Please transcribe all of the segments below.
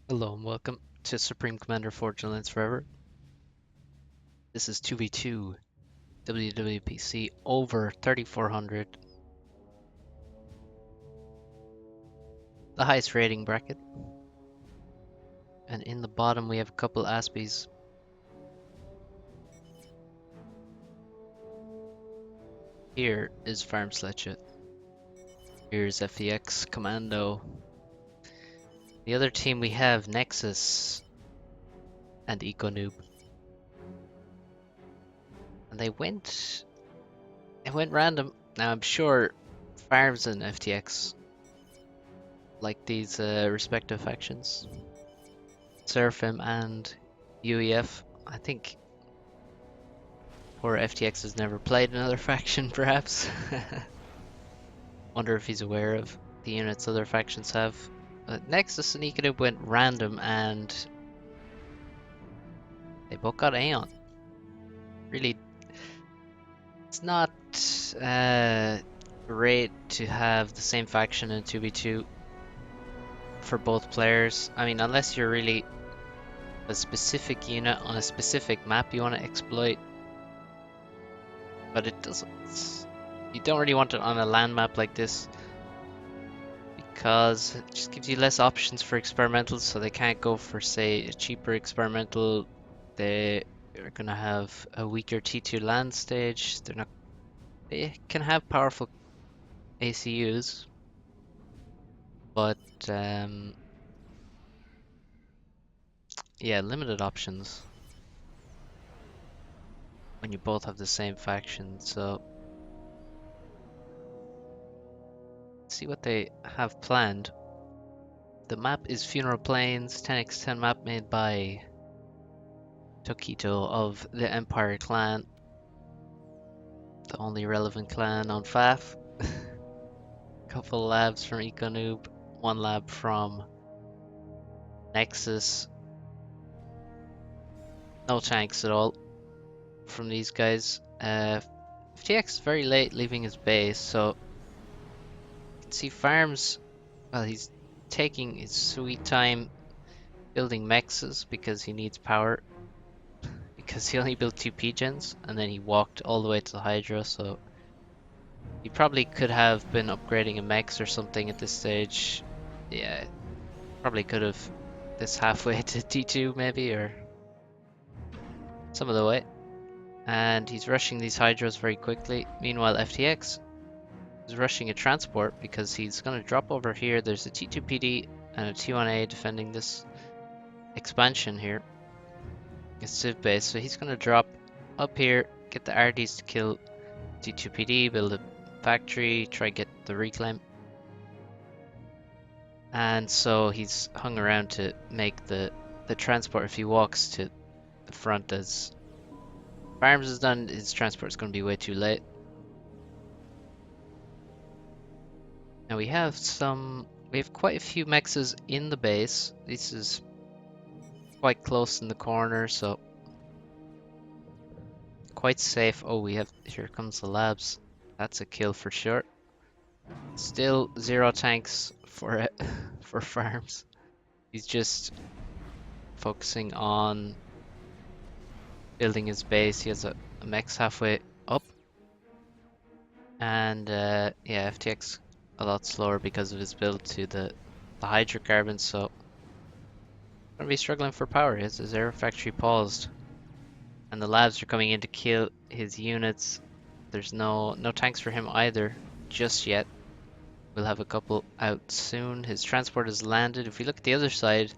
Hello and welcome to Supreme Commander Fortune Lance Forever. This is 2v2 WWPC over 3400, the highest rating bracket. And in the bottom we have a couple Aspies. Here is Farm Sledge. Here's FTX Commando. The other team we have Nexus and EcoNoob. And it went random. Now I'm sure Farms and FTX like these respective factions. Seraphim and UEF. I think poor FTX has never played another faction, perhaps. Wonder if he's aware of the units other factions have. Nexus and EcoNoob went random and they both got Aeon. Really, it's not great to have the same faction in 2v2 for both players. I mean, unless you're really a specific unit on a specific map you want to exploit. But it doesn't. You don't really want it on a land map like this because it just gives you less options for experimentals, so they can't go for, say, a cheaper experimental. They are gonna have a weaker T2 land stage. They can have powerful ACUs, but yeah, limited options when you both have the same faction. So let's see what they have planned. The map is Funeral Plains, 10x10 map made by Tokito of the Empire clan, the only relevant clan on FAF. Couple labs from EcoNoob, one lab from Nexus. No tanks at all from these guys. FTX very late leaving his base, so you can see Farms. Well, he's taking his sweet time building mexes because he needs power. Because he only built 2 P-gens and then he walked all the way to the Hydra, so he probably could have been upgrading a mex or something at this stage. Yeah, probably could have this halfway to T2 maybe, or some of the way. And he's rushing these Hydras very quickly. Meanwhile, FTX is rushing a transport because he's going to drop over here. There's a T2 PD and a T1A defending this expansion here. It's Civ base, so he's going to drop up here, get the RDs to kill T2 PD, build a factory, try get the reclaim. And so he's hung around to make the transport. If he walks to the front as Farms is done, his transport is going to be way too late. Now we have quite a few mexes in the base. This is quite close in the corner, so quite safe. Oh, here comes the labs. That's a kill for sure. Still 0 tanks for it for Farms. He's just focusing on building his base. He has a mex halfway up. And yeah, FTX a lot slower because of his build to the hydrocarbons, so gonna be struggling for power. His air factory paused. And the labs are coming in to kill his units. There's no tanks for him either just yet. We'll have a couple out soon. His transport has landed. If we look at the other side,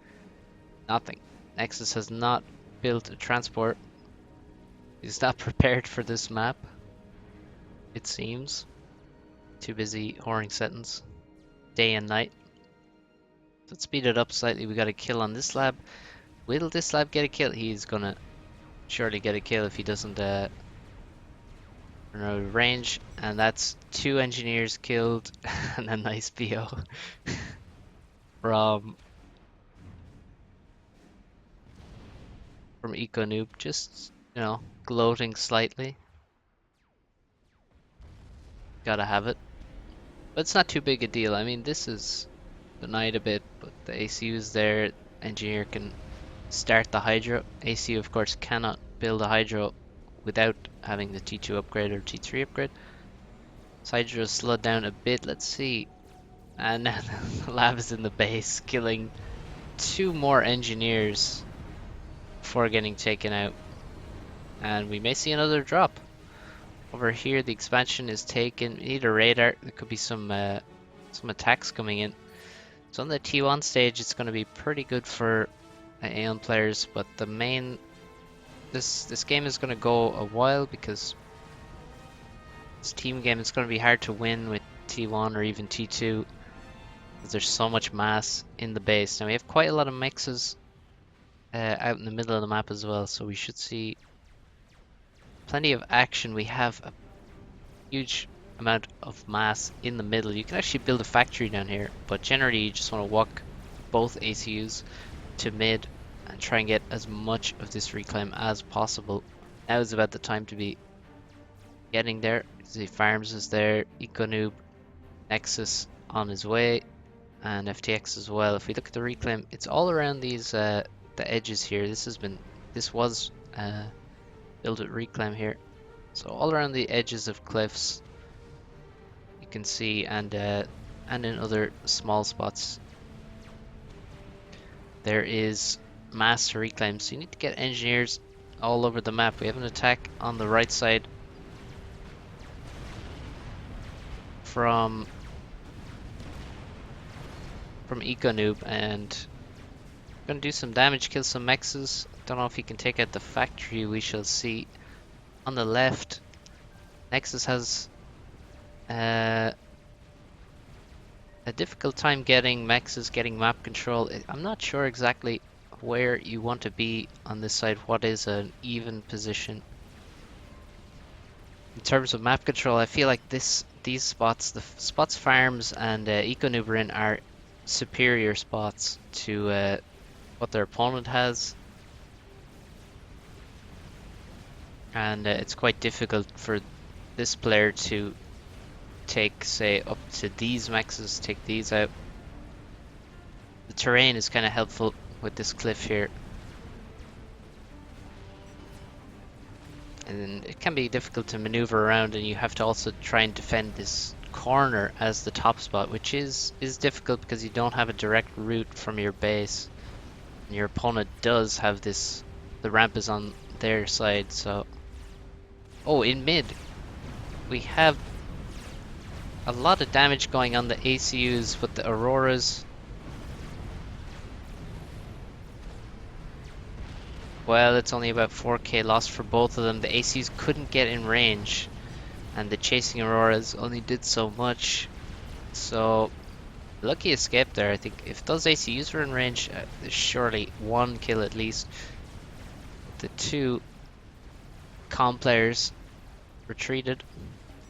nothing. Nexus has not built a transport. He's not prepared for this map, it seems. Too busy whoring settings day and night. Let's speed it up slightly. We got a kill on this lab. Will this lab get a kill? He's gonna surely get a kill if he doesn't run out of range. And that's 2 engineers killed and a nice BO from EcoNoob, just, you know, gloating slightly. Gotta have it. But it's not too big a deal. I mean, this is denied a bit, but the ACU's there. engineer can start the hydro. ACU of course cannot build a hydro without having the T2 upgrade or T3 upgrade. So hydro slowed down a bit, let's see. And now the lab is in the base, killing 2 more engineers before getting taken out. And we may see another drop. Over here the expansion is taken. We need a radar. There could be some attacks coming in. So on the T1 stage it's going to be pretty good for Aeon players, but the main this game is going to go a while because this team game is going to be hard to win with T1 or even T2 because there's so much mass in the base. Now we have quite a lot of mixes out in the middle of the map as well, so we should see plenty of action. We have a huge amount of mass in the middle. You can actually build a factory down here, but generally you just want to walk both ACUs to mid and try and get as much of this reclaim as possible. Now is about the time to be getting there. The farms is there, EcoNoob, Nexus on his way, and FTX as well. If we look at the reclaim, it's all around these the edges here. This was built at reclaim here, so all around the edges of cliffs you can see, and in other small spots there is mass to reclaim. So you need to get engineers all over the map. We have an attack on the right side from EcoNoob, and gonna do some damage, kill some mexes. Don't know if he can take out the factory, we shall see. On the left, Nexus has a difficult time getting mexes, getting map control. I'm not sure exactly where you want to be on this side, what is an even position. In terms of map control, I feel like these spots, the spots farms and EcoNoob are in, are superior spots to what their opponent has, and it's quite difficult for this player to take, say, up to these mexes, take these out. The terrain is kind of helpful with this cliff here, and it can be difficult to maneuver around, and you have to also try and defend this corner as the top spot, which is difficult because you don't have a direct route from your base, and your opponent does have this. The ramp is on their side. So in mid we have a lot of damage going on the ACUs with the Auroras. Well, it's only about 4k loss for both of them. The ACUs couldn't get in range, and the chasing Auroras only did so much. So lucky escape there. I think if those ACUs were in range, there's surely 1 kill at least. The 2 comm players retreated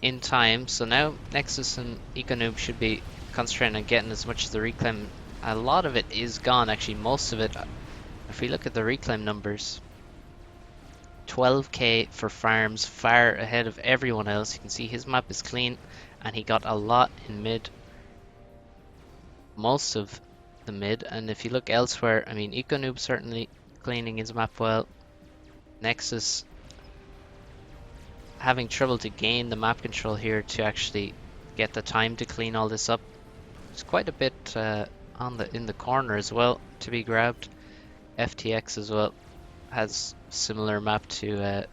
in time, so now Nexus and EcoNoob should be concentrating on getting as much of the reclaim. A lot of it is gone, actually most of it. If we look at the reclaim numbers, 12k for farms, far ahead of everyone else. You can see his map is clean, and he got a lot in mid, most of the mid. And if you look elsewhere, I mean, EcoNoob certainly cleaning his map well. Nexus having trouble to gain the map control here to actually get the time to clean all this up. There's quite a bit in the corner as well to be grabbed. FTX as well has similar map to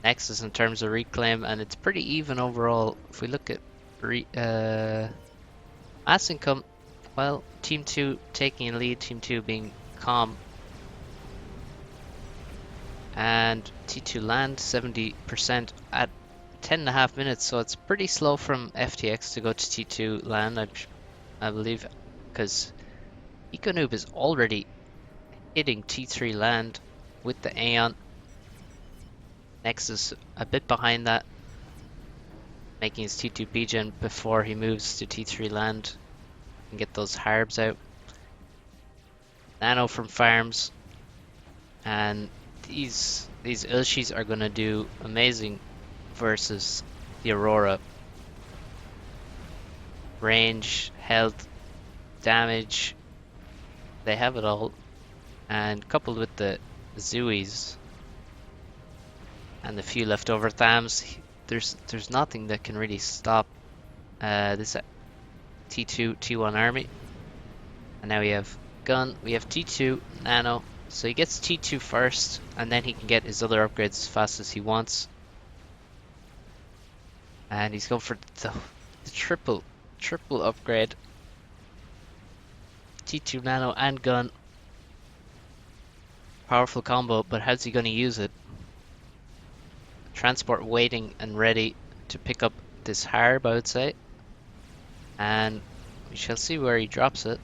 Nexus in terms of reclaim, and it's pretty even overall. If we look at mass income, well, Team 2 taking a lead, Team 2 being calm, and T2 land 70% at 10.5 minutes, so it's pretty slow from FTX to go to T2 land, I believe, because EcoNoob is already hitting T3 land with the Aeon. Nexus a bit behind that, making his T2 BGen before he moves to T3 land and get those harbs out. Nano from farms, and these Ilshis are going to do amazing versus the Aurora. Range, health, damage, They have it all, and coupled with the Zooies and the few leftover Thams, there's nothing that can really stop this T2 T1 army. And now we have gun, we have T2 nano, so he gets T2 first, and then he can get his other upgrades as fast as he wants. And he's going for the triple upgrade. T2 nano and gun. Powerful combo, but how's he going to use it? Transport waiting and ready to pick up this harb, I would say. And we shall see where he drops it.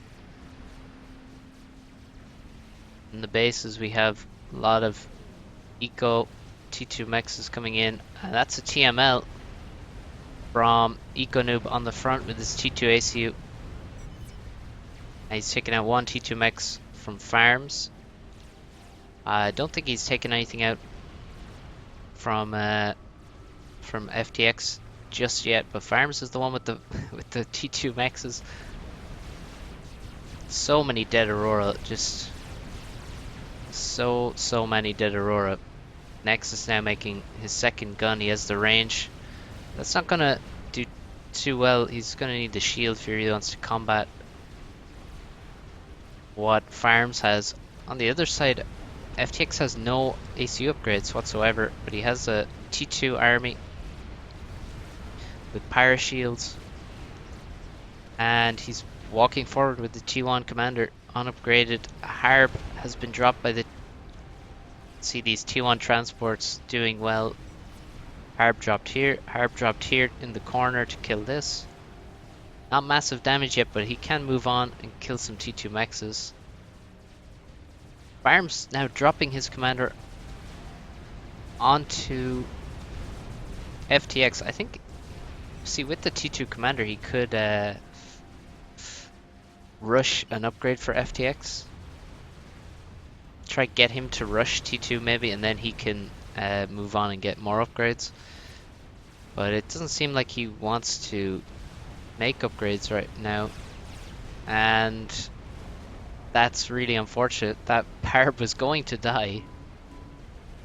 In the bases we have a lot of Eco T2 mexes coming in, and that's a TML from EcoNoob on the front with his T2 ACU. And he's taking out one T2 mex from farms. I don't think he's taken anything out from FTX just yet, but farms is the one with the with the T2 mexes. So many dead Aurora, just so many dead Aurora. Nexus now making his second gun. He has the range. That's not gonna do too well. He's gonna need the shield if he really wants to combat what farms has. On the other side, FTX has no ACU upgrades whatsoever, but he has a T2 army with parashields, and he's walking forward with the T1 commander unupgraded. A harb has been dropped by the... See these T1 transports doing well. Harb dropped here in the corner to kill this. Not massive damage yet, but he can move on and kill some T2 mexes. Farms now dropping his commander onto FTX. I think, see, with the T2 commander he could rush an upgrade for FTX. Try get him to rush T2 maybe, and then he can move on and get more upgrades. But it doesn't seem like he wants to make upgrades right now, and that's really unfortunate. That Parb was going to die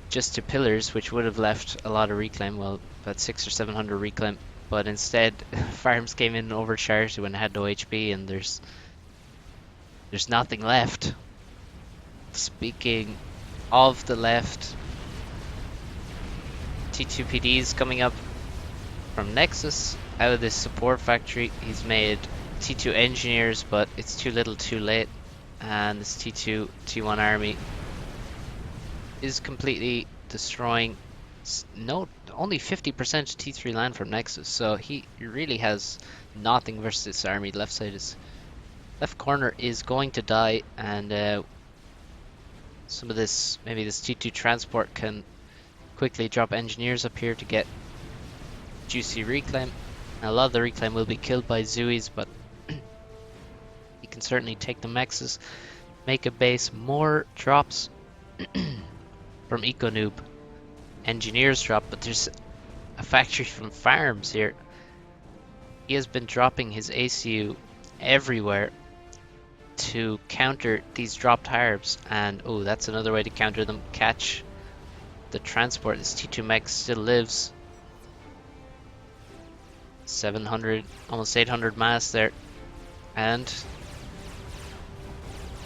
just to pillars, which would have left a lot of reclaim, well, about 600 or 700 reclaim, but instead farms came in and overcharged when it had no HP, and there's nothing left. Speaking of the left, T2PDs coming up from Nexus out of this support factory. He's made T2 engineers, but it's too little too late, and this T2 T1 army is completely destroying. No, only 50% T3 land from Nexus, so he really has nothing versus this army. Left side is, left corner is going to die, and some of this, maybe this T2 transport can quickly drop engineers up here to get juicy reclaim. Now, a lot of the reclaim will be killed by Zooies, but he can certainly take the mexes, make a base. More drops from EcoNoob. Engineers drop, but there's a factory from farms here. He has been dropping his ACU everywhere to counter these dropped harbs, and oh, that's another way to counter them. Catch the transport. This T2 mech still lives. 700, almost 800 mass there, and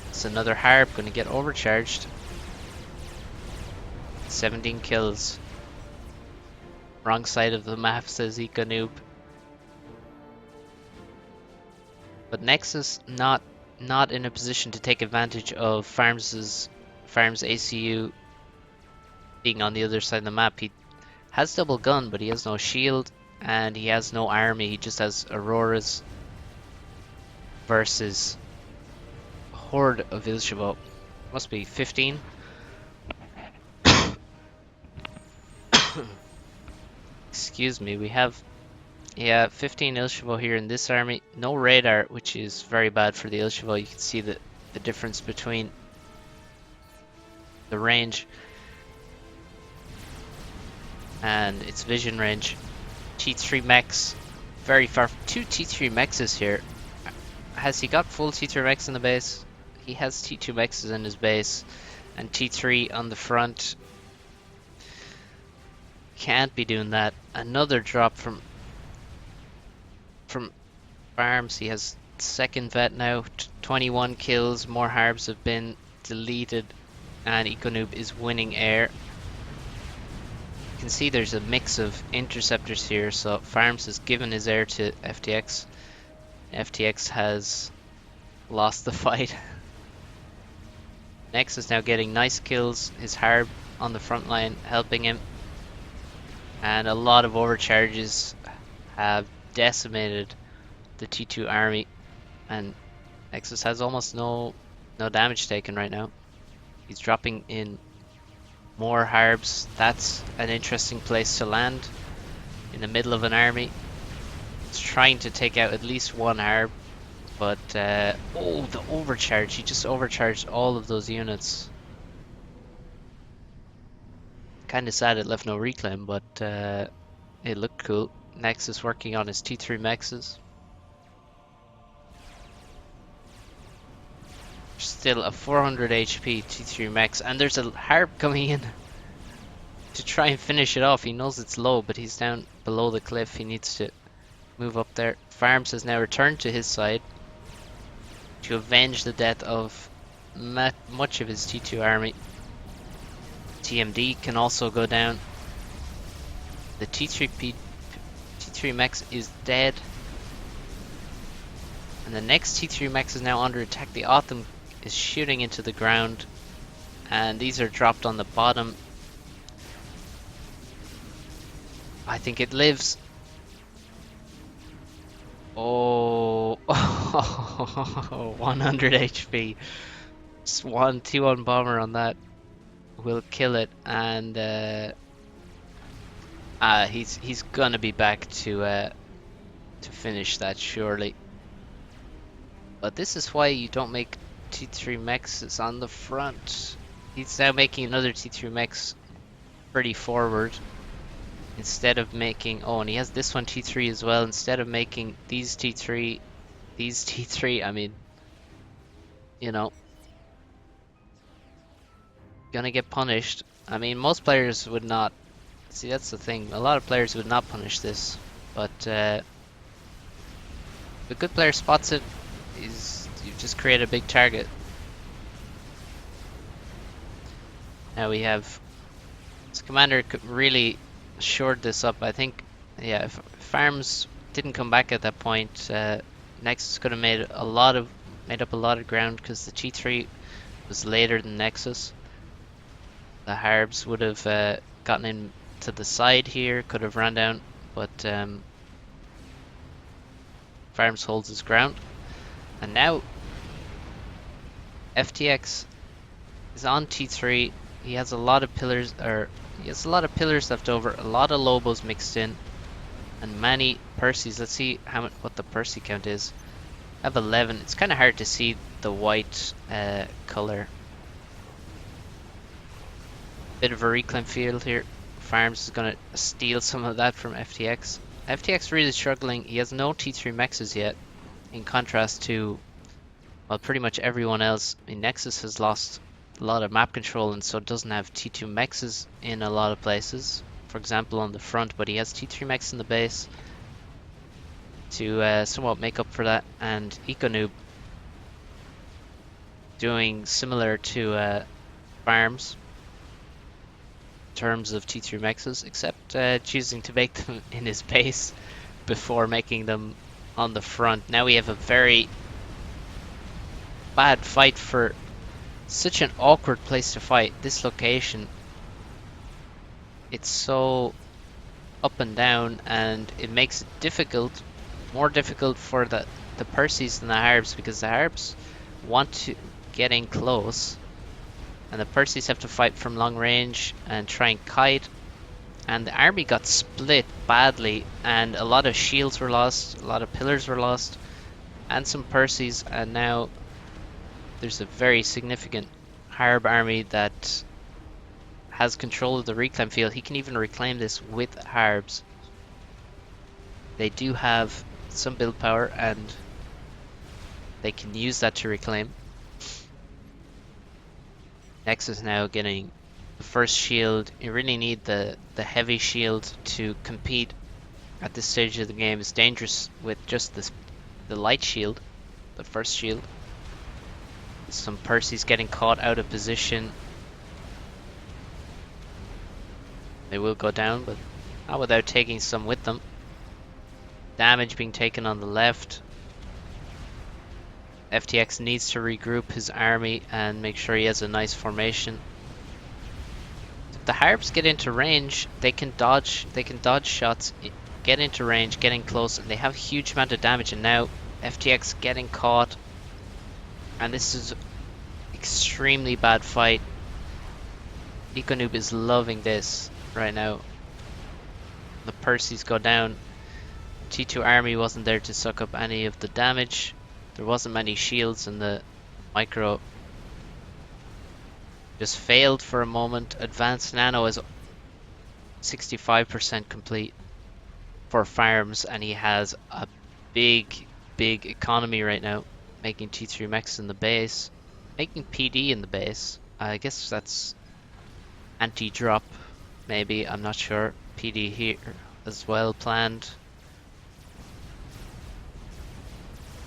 it's another harb going to get overcharged. 17 kills. Wrong side of the map, says EcoNoob. But Nexus not in a position to take advantage of Farms ACU being on the other side of the map. He has double gun, but he has no shield, and he has no army. He just has Auroras versus a horde of Ilshavo. Must be 15. Excuse me, we have 15 Ilshavo here in this army. No radar, which is very bad for the Ilshavo. You can see the difference between the range and its vision range. T3 mechs, very far. 2 T3 mechs here. Has he got full T3 mechs in the base? He has T2 mexes in his base and T3 on the front. Can't be doing that. Another drop from farms. He has second vet now. 21 kills. More harbs have been deleted, and EcoNoob is winning air. You can see there's a mix of interceptors here. So farms has given his air to FTX. FTX has lost the fight. Nexus is now getting nice kills. His harb on the front line helping him. And a lot of overcharges have decimated the T2 army, and Nexus has almost no damage taken right now. He's dropping in more harbs. That's an interesting place to land in the middle of an army. He's trying to take out at least one harb, but oh, the overcharge. He just overcharged all of those units. Kinda sad it left no reclaim, but it looked cool. Nexus working on his T3 mexes. Still a 400 HP T3 mex, and there's a harp coming in to try and finish it off. He knows it's low, but he's down below the cliff. He needs to move up there. Farms has now returned to his side to avenge the death of much of his T2 army. TMD can also go down. The T3 mex is dead. And the next T3 mex is now under attack. The Autumn is shooting into the ground. And these are dropped on the bottom. I think it lives. Oh, 100 HP. Just 2-1 bomber on that will kill it, and he's gonna be back to finish that surely. But this is why you don't make T3 mexes on the front. He's now making another T3 mex pretty forward instead of making, oh, and he has this one T3 as well. Instead of making these T3, I mean, you know, gonna get punished. I mean, most players would not. See, that's the thing. A lot of players would not punish this, but if a good player spots it, you just create a big target. Now we have this commander really shored this up. I think, yeah, if farms didn't come back at that point, Nexus could have made up a lot of ground because the T3 was later than Nexus. The harbs would have gotten in to the side here, could have ran down, but farms holds his ground. And now FTX is on T3. He has a lot of pillars, left over, a lot of Lobos mixed in, and many Percys. Let's see what the Percy count is. I have 11. It's kind of hard to see the white color. Bit of a reclaim field here. Farms is gonna steal some of that from FTX. FTX really struggling. He has no T3 mexes yet, in contrast to, well, pretty much everyone else. I mean, Nexus has lost a lot of map control and so doesn't have T2 mexes in a lot of places. For example, on the front, but he has T3 mex in the base to somewhat make up for that. And EcoNoob doing similar to farms terms of T3 mexes, except choosing to make them in his base before making them on the front. Now we have a very bad fight for such an awkward place to fight. This location, it's so up and down, and it makes it more difficult for the Percys than the Harbs, because the Harbs want to get in close and the Percys have to fight from long range and try and kite. And the army got split badly, and a lot of shields were lost, a lot of pillars were lost, and some Percys. And now there's a very significant Harb army that has control of the reclaim field. He can even reclaim this with Harbs. They do have some build power, and they can use that to reclaim. Nexus now getting the first shield. You really need the heavy shield to compete at this stage of the game. It's dangerous with just the light shield, the first shield. Some Percy's getting caught out of position. They will go down, but not without taking some with them. Damage being taken on the left. FTX needs to regroup his army and make sure he has a nice formation. If the Harps get into range, they can dodge shots, get into range, getting close, and they have a huge amount of damage. And now FTX getting caught, and this is extremely bad fight. EcoNoob is loving this right now. The Percys go down. T2 army wasn't there to suck up any of the damage. There wasn't many shields, and the micro just failed for a moment. Advanced nano is 65% complete for farms, and he has a big economy right now, making T3 mechs in the base, making PD in the base. I guess that's anti-drop, maybe, I'm not sure. PD here as well planned.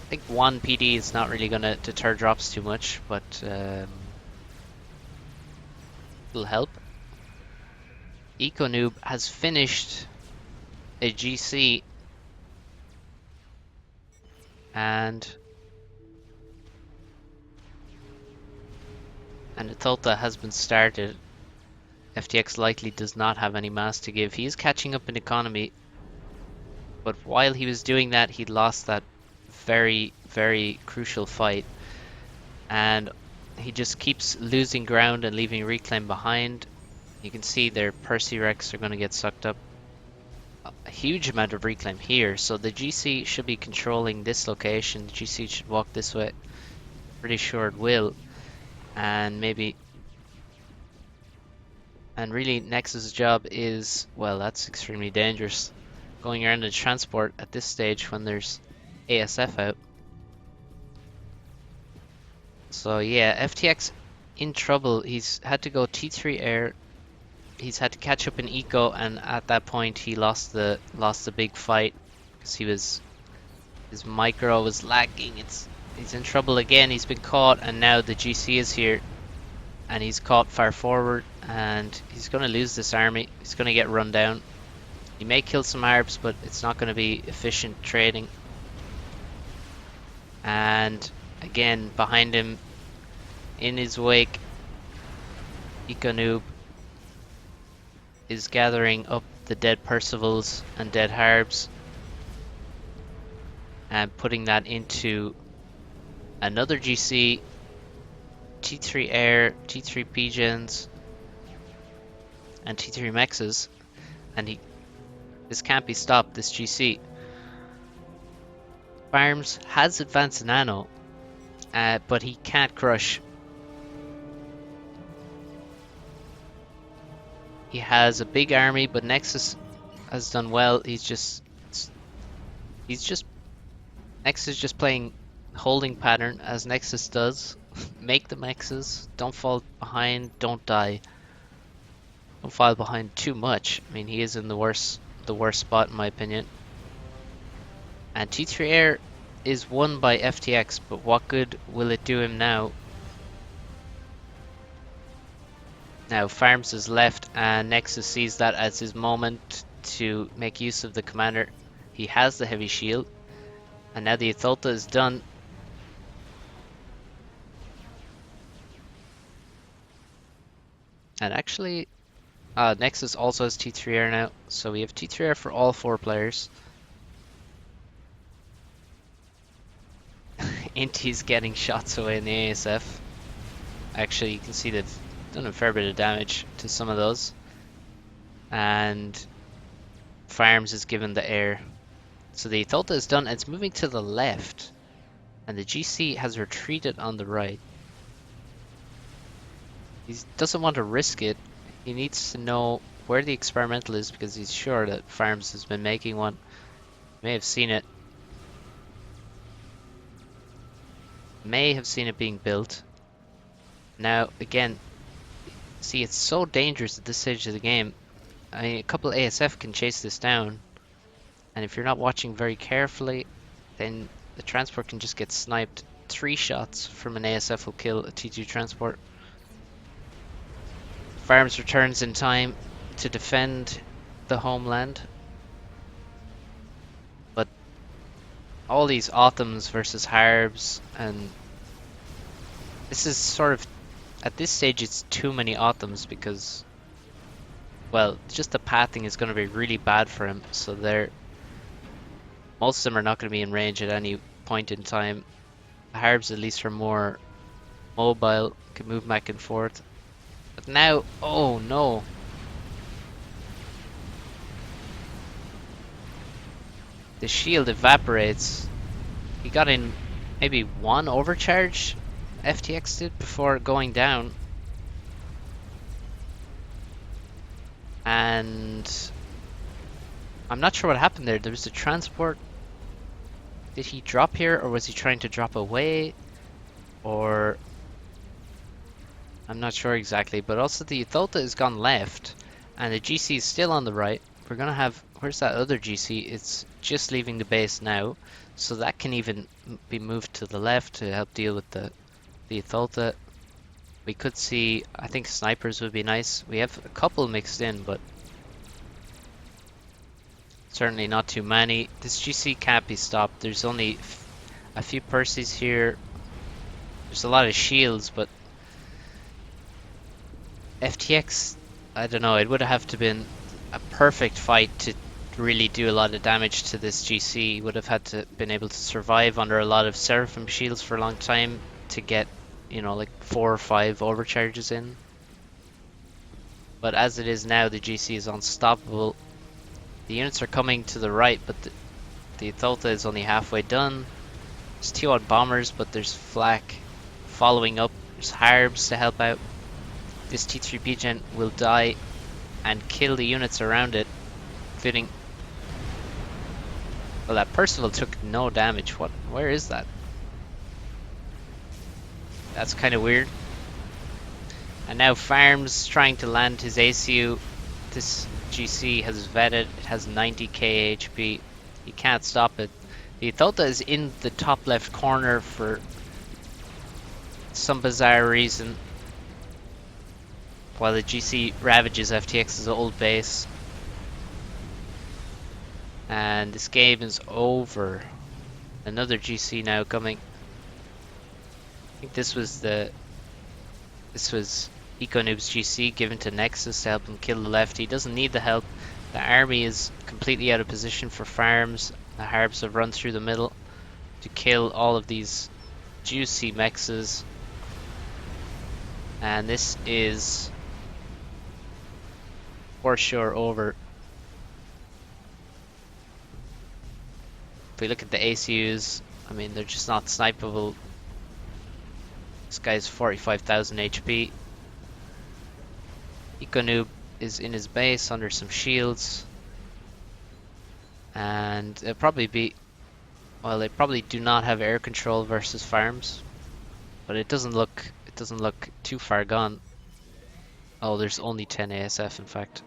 I think one PD is not really going to deter drops too much, but it'll help. EcoNoob has finished a GC, and a Thota has been started. FTX likely does not have any mass to give. He is catching up in economy, but while he was doing that, he lost that very crucial fight, and he just keeps losing ground and leaving reclaim behind. You can see their Percy Rex are going to get sucked up. A huge amount of reclaim here, so the GC should be controlling this location. The GC should walk this way. Pretty sure it will, and maybe. And really, Nexus' job is, well, that's extremely dangerous. Going around the transport at this stage when there's ASF out. So yeah, FTX in trouble. He's had to go T3 air. He's had to catch up in eco, and at that point he lost the big fight because his micro was lagging. He's in trouble again. He's been caught, and now the GC is here, and he's caught far forward, and he's going to lose this army. He's going to get run down. He may kill some Arbs, but it's not going to be efficient trading. And again, behind him, in his wake, EcoNoob is gathering up the dead Percivals and dead Harbs and putting that into another GC, T3 Air, T3 Pigeons, and T3 Mexes, and this can't be stopped, this GC. Farms has advanced nano, but he can't crush. He has a big army, but Nexus has done well. Nexus is just playing holding pattern as Nexus does. Make the Mexes, don't fall behind, don't die. Don't fall behind too much. I mean, he is in the worst spot in my opinion. And T3 Air is won by FTX, but what good will it do him now? Now Farms is left, and Nexus sees that as his moment to make use of the commander. He has the heavy shield, and now the Athulta is done. And actually, Nexus also has T3 Air now, so we have T3 Air for all 4 players. Inti's getting shots away in the ASF. Actually, you can see they've done a fair bit of damage to some of those. And Farms is given the air. So the Athulta is done, and it's moving to the left. And the GC has retreated on the right. He doesn't want to risk it. He needs to know where the experimental is because he's sure that Farms has been making one. He may have seen it. May have seen it being built. Now, again, See, it's so dangerous at this stage of the game. I mean, a couple ASF can chase this down, and if you're not watching very carefully, then the transport can just get sniped. 3 shots from an ASF will kill a T2 transport. Farms returns in time to defend the homeland. But all these Autumns versus Harbs, and this is sort of, at this stage it's too many Autumns because, well, just the pathing is going to be really bad for him, so most of them are not going to be in range at any point in time. The Harbs at least are more mobile, can move back and forth. But now, oh no. The shield evaporates. He got in maybe 1 overcharge, FTX did, before going down. And I'm not sure what happened there. There was a transport. Did he drop here, or was he trying to drop away? Or I'm not sure exactly, but also the Ethota has gone left and the GC is still on the right. We're gonna have, where's that other GC? It's just leaving the base now, so that can even be moved to the left to help deal with the Ethota. We could see, I think snipers would be nice. We have a couple mixed in, but certainly not too many. This GC can't be stopped. There's only a few Percys here. There's a lot of shields, but FTX, I don't know, it would have to been a perfect fight to really do a lot of damage to this GC. He would have had to been able to survive under a lot of Seraphim shields for a long time to get, you know, like 4 or 5 overcharges in. But as it is now, the GC is unstoppable. The units are coming to the right, but the Ethota is only halfway done. There's T1 bombers, but there's flak following up. There's Harbs to help out. This T3P gen will die and kill the units around it, including... Well, that Percival took no damage. What? Where is that? That's kind of weird. And now Farms trying to land his ACU. This GC has vetted. It has 90k HP. He can't stop it. The Ethota is in the top left corner for some bizarre reason, while the GC ravages FTX's old base. And this game is over. Another GC now coming. I think this was EcoNoob's GC given to Nexus to help him kill the left. He doesn't need the help. The army is completely out of position for farms. The Harbs have run through the middle to kill all of these juicy mexes. And this is for sure over. If we look at the ACUs, I mean, they're just not snipeable. This guy's 45,000 HP. EcoNoob is in his base under some shields. And it'll probably be, well, they probably do not have air control versus farms, but it doesn't look too far gone. Oh, there's only 10 ASF in fact.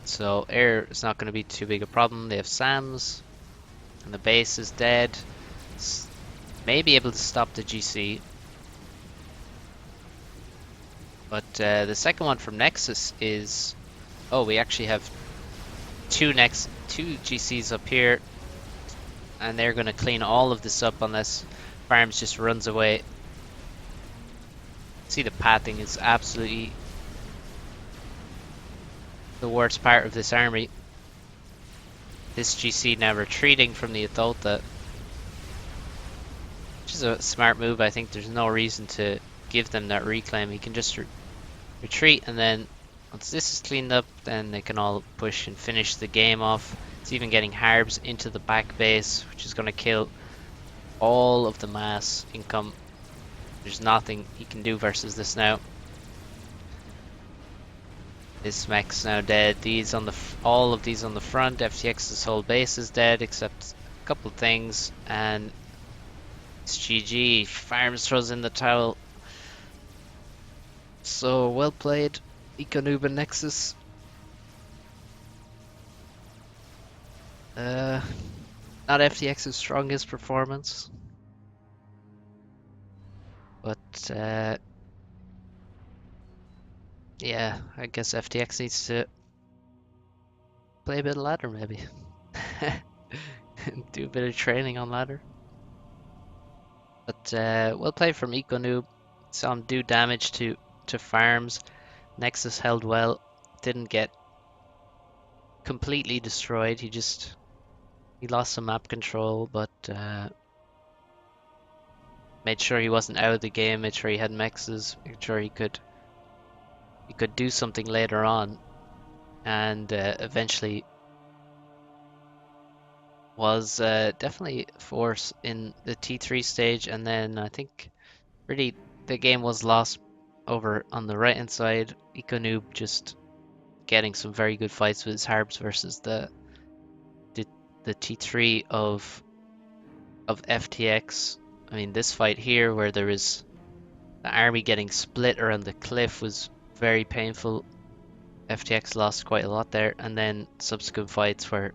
So air is not going to be too big a problem. They have SAMs, and the base is dead. May be able to stop the GC, but the second one from Nexus is, oh, we actually have two GCs up here, and they're going to clean all of this up unless Farms just runs away. See, the pathing is absolutely the worst part of this army. This GC now retreating from the Ethota, which is a smart move. I think there's no reason to give them that reclaim. He can just retreat, and then once this is cleaned up, then they can all push and finish the game off. It's even getting Harbs into the back base, which is going to kill all of the mass income. There's nothing he can do versus this now. This mech's now dead. These on the all of these on the front. FTX's whole base is dead except a couple of things, and it's GG. Farms throws in the towel. So well played, EcoNoob and Nexus. Uh, Not FTX's strongest performance, but yeah, I guess FTX needs to play a bit of ladder maybe. Do a bit of training on ladder. But well played from EcoNoob. Saw him do damage to farms. Nexus held well, didn't get completely destroyed. He lost some map control, but made sure he wasn't out of the game. Made sure he had mexes. Made sure he could do something later on, and eventually was definitely a force in the T3 stage. And then I think really the game was lost over on the right hand side. EcoNoob just getting some very good fights with his Harbs versus the, the T3 of FTX. I mean, this fight here where there is the army getting split around the cliff was very painful. FTX lost quite a lot there, and then subsequent fights where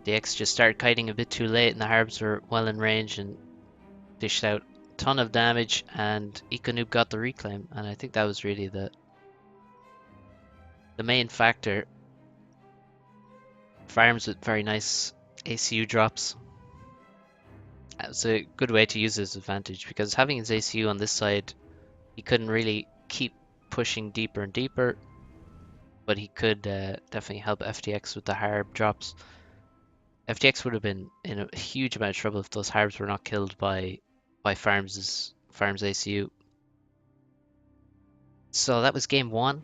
the X just started kiting a bit too late and the Harbs were well in range and dished out a ton of damage, and EcoNoob got the reclaim, and I think that was really the main factor. Farms with very nice ACU drops. That was a good way to use his advantage, because having his ACU on this side, he couldn't really keep pushing deeper and deeper, but he could definitely help FTX with the Harb drops. FTX would have been in a huge amount of trouble if those Harbs were not killed by Farms ACU. So that was game one.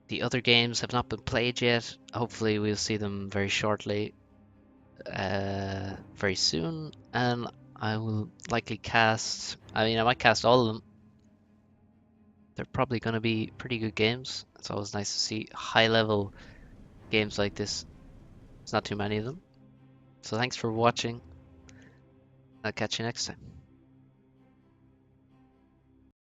The other games have not been played yet. Hopefully we'll see them very shortly, very soon, and I will likely cast. I mean, I might cast all of them. They're probably going to be pretty good games. It's always nice to see high-level games like this. There's not too many of them. So thanks for watching. I'll catch you next time.